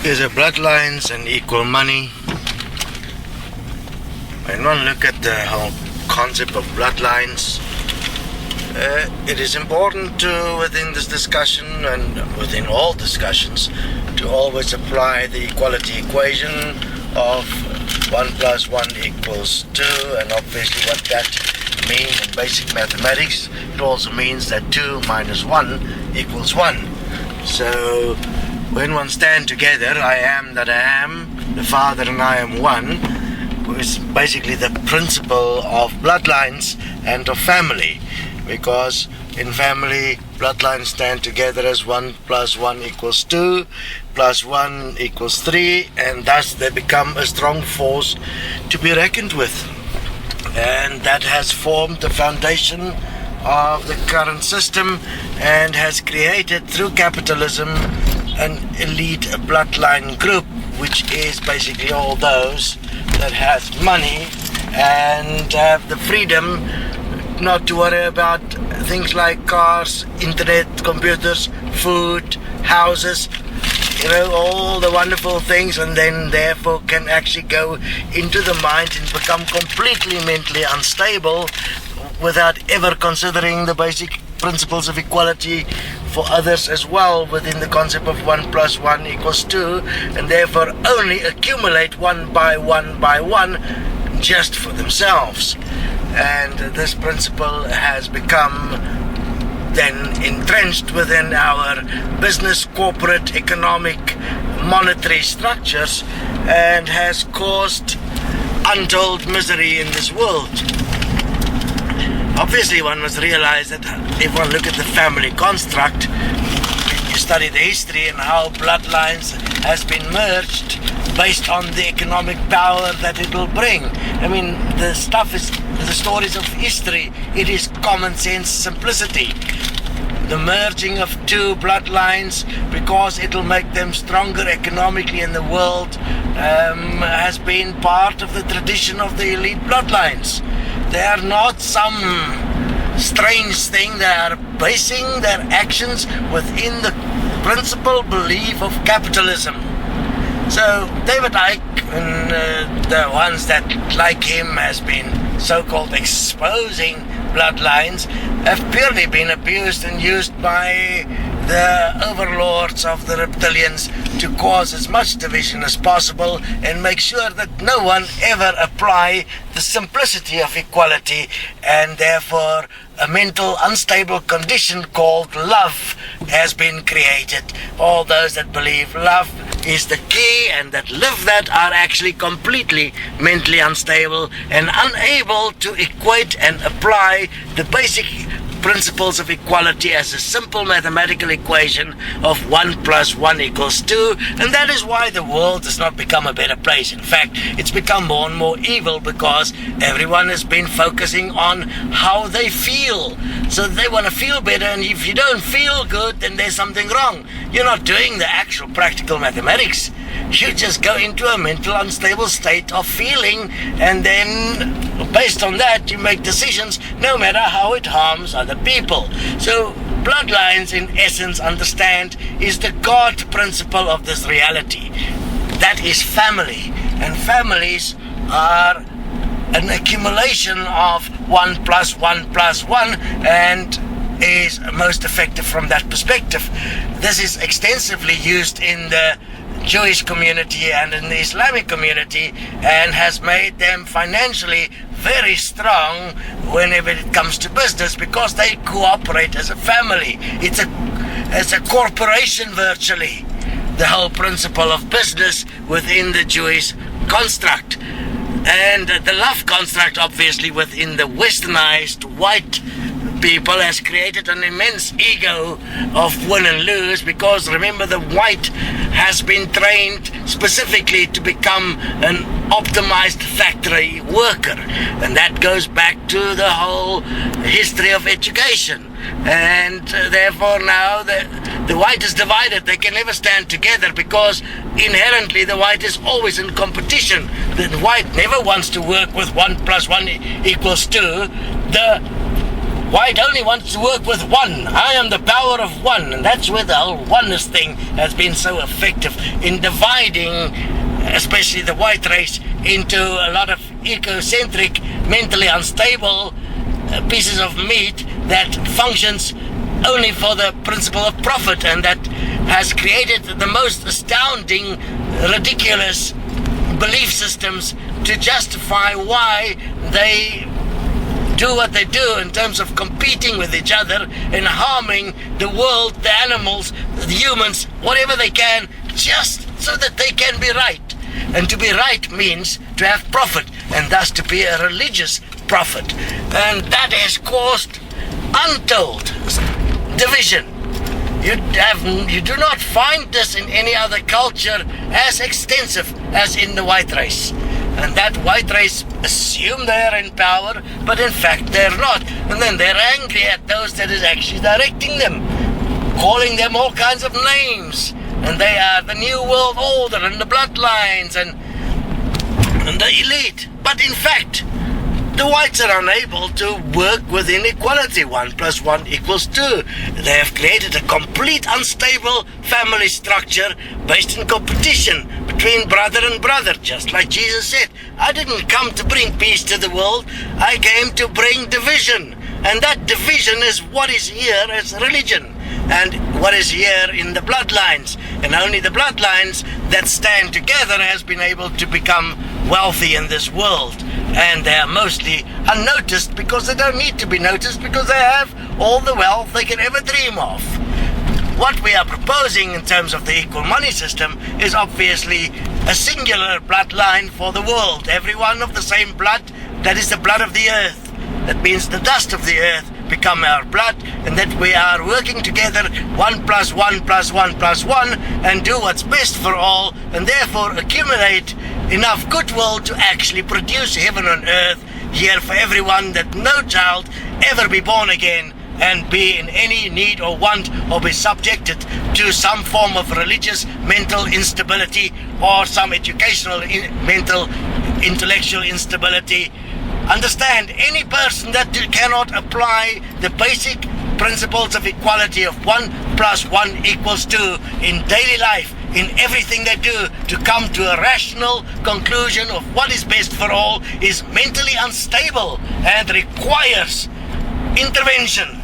Is a bloodlines and equal money. When one look at the whole concept of bloodlines, it is important to, within this discussion and within all discussions, to always apply the equality equation of 1 + 1 = 2, and obviously what that means in basic mathematics, it also means that 2 - 1 = 1. So when one stand together, I am that I am, the Father and I am one, is basically the principle of bloodlines and of family, because in family bloodlines stand together as 1 + 1 = 2, + 1 = 3, and thus they become a strong force to be reckoned with, and that has formed the foundation of the current system and has created through capitalism an elite bloodline group, which is basically all those that has money and have the freedom not to worry about things like cars, internet, computers, food, houses, all the wonderful things, and then therefore can actually go into the mind and become completely mentally unstable without ever considering the basic principles of equality for others as well within the concept of 1 + 1 = 2, and therefore only accumulate one by one just for themselves. And this principle has become then entrenched within our business, corporate, economic, monetary structures, and has caused untold misery in this world. Obviously, one must realize that if one look at the family construct, you study the history and how bloodlines has been merged based on the economic power that it will bring. I mean, the stuff is the stories of history. It is common sense simplicity. The merging of two bloodlines, because it will make them stronger economically in the world, has been part of the tradition of the elite bloodlines. They are not some strange thing. They are basing their actions within the principal belief of capitalism. So David Icke and the ones that like him has been so-called exposing bloodlines have purely been abused and used by the overlords of the reptilians to cause as much division as possible and make sure that no one ever apply the simplicity of equality, and therefore a mental unstable condition called love has been created. All those that believe love is the key and that live that are actually completely mentally unstable and unable to equate and apply the basic principles of equality as a simple mathematical equation of 1 + 1 = 2, and that is why the world has not become a better place. In fact, it's become more and more evil because everyone has been focusing on how they feel. So they want to feel better, and if you don't feel good, then there's something wrong. You're not doing the actual practical mathematics. You just go into a mental unstable state of feeling, and then based on that you make decisions no matter how it harms other people. So bloodlines in essence understand is the God principle of this reality. That is family, and families are an accumulation of 1 + 1 + 1 and is most effective from that perspective. This is extensively used in the Jewish community and in the Islamic community, and has made them financially very strong whenever it comes to business, because they cooperate as a family. It's a corporation virtually, the whole principle of business within the Jewish construct. And the love construct, obviously, within the westernized white people has created an immense ego of win and lose, because remember, the white has been trained specifically to become an optimized factory worker, and that goes back to the whole history of education. And therefore now the white is divided. They can never stand together because inherently the white is always in competition. The white never wants to work with 1 + 1 = 2. The White only wants to work with one. I am the power of one. And that's where the whole oneness thing has been so effective in dividing, especially the white race, into a lot of egocentric, mentally unstable pieces of meat that functions only for the principle of profit, and that has created the most astounding, ridiculous belief systems to justify why they do what they do in terms of competing with each other and harming the world, the animals, the humans, whatever they can, just so that they can be right. And to be right means to have profit, and thus to be a religious profit. And that has caused untold division. You do not find this in any other culture as extensive as in the white race. And that white race assume they are in power, but in fact they're not. And then they're angry at those that is actually directing them, calling them all kinds of names. And they are the New World Order and the Bloodlines and the elite. But in fact, the whites are unable to work within equality. 1 + 1 = 2. They have created a complete unstable family structure based in competition between brother and brother, just like Jesus said. I didn't come to bring peace to the world. I came to bring division. And that division is what is here as religion, and what is here in the bloodlines. And only the bloodlines that stand together has been able to become wealthy in this world. And they are mostly unnoticed because they don't need to be noticed, because they have all the wealth they can ever dream of. What we are proposing in terms of the equal money system is obviously a singular bloodline for the world. Everyone of the same blood, that is the blood of the earth. That means the dust of the earth become our blood, and that we are working together 1 + 1 + 1 + 1 and do what's best for all, and therefore accumulate enough goodwill to actually produce heaven on earth here for everyone, that no child ever be born again and be in any need or want or be subjected to some form of religious mental instability or some educational mental intellectual instability. Understand, any person that cannot apply the basic principles of equality of 1 + 1 = 2 in daily life, in everything they do, to come to a rational conclusion of what is best for all, is mentally unstable and requires intervention.